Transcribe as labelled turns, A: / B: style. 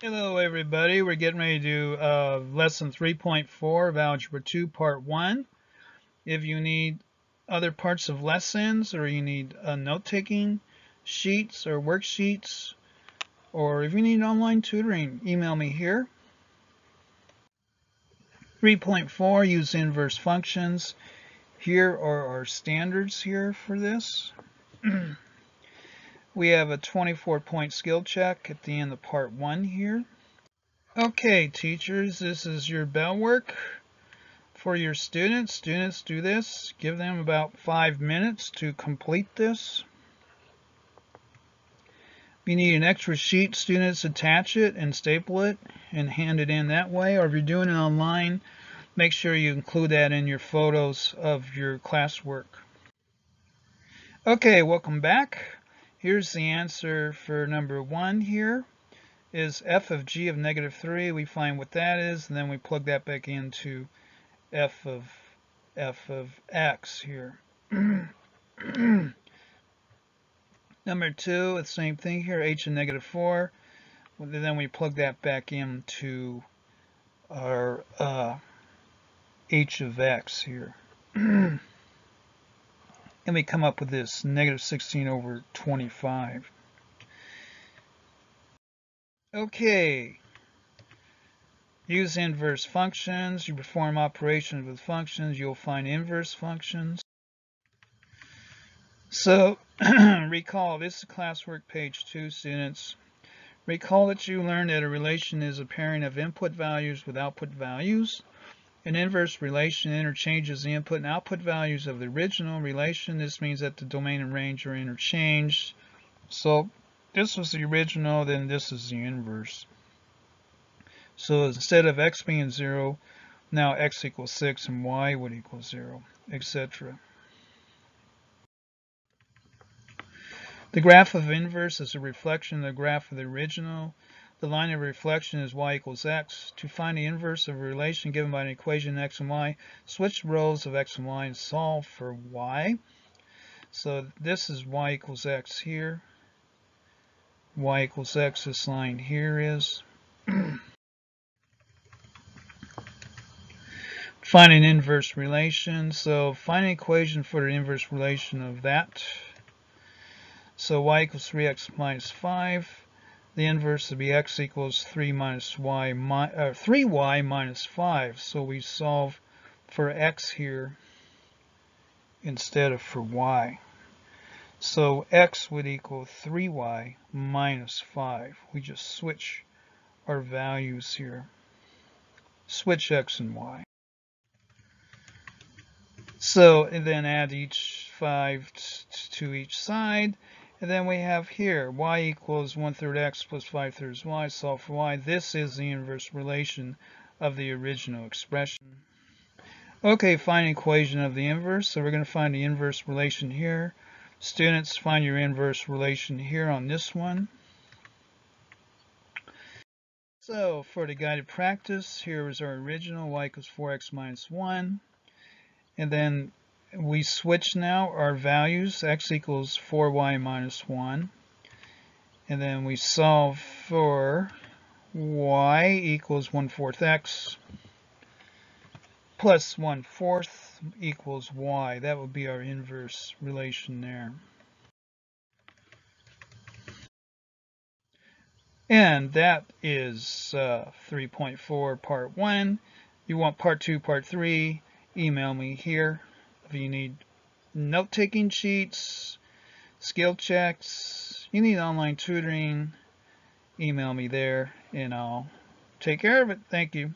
A: Hello everybody, we're getting ready to do lesson 3.4 of Algebra 2 Part 1. If you need other parts of lessons or you need note-taking sheets or worksheets, or if you need online tutoring, email me here. 3.4, use inverse functions. Here are our standards here for this. We have a 24-point skill check at the end of Part 1 here. Okay, teachers, this is your bell work. For your students, do this. Give them about 5 minutes to complete this. If you need an extra sheet, students, attach it and staple it and hand it in that way. Or if you're doing it online, make sure you include that in your photos of your classwork. Okay, welcome back. Here's the answer for number 1 here. Is f of g of -3. We find what that is, and then we plug that back into f of x here. Number 2, the same thing here, h of -4. Then we plug that back into our h of x here. And we come up with this, -16/25. Okay. Use inverse functions. You perform operations with functions. You'll find inverse functions. So, recall, this is classwork page 2, students. Recall that you learned that a relation is a pairing of input values with output values. An inverse relation interchanges the input and output values of the original relation. This means that the domain and range are interchanged. So this was the original, then this is the inverse. So instead of x being 0, now x equals 6 and y would equal 0, etc. The graph of inverse is a reflection of the graph of the original. The line of reflection is y equals x. To find the inverse of a relation given by an equation x and y, switch rows of x and y and solve for y. So this is y equals x here. Y equals x, this line here is. Find an inverse relation. So find an equation for the inverse relation of that. So y equals 3x minus 5. The inverse would be x equals 3y minus 5. So we solve for x here instead of for y. So x would equal 3y minus 5. We just switch our values here. Switch x and y. So and then add each 5 to each side. And then we have here y equals 1/3 x plus 5/3 y. Solve for y. This is the inverse relation of the original expression. Okay, find an equation of the inverse. So we're going to find the inverse relation here. Students, find your inverse relation here on this one. So for the guided practice, here is our original, y equals 4x minus 1. And then we switch now our values, x equals 4y minus 1. And then we solve for y equals 1/4 x plus 1/4 equals y. That would be our inverse relation there. And that is 3.4 part 1. You want part 2, part 3, email me here. If you need note-taking sheets, skill checks, you need online tutoring, email me there and I'll take care of it. Thank you.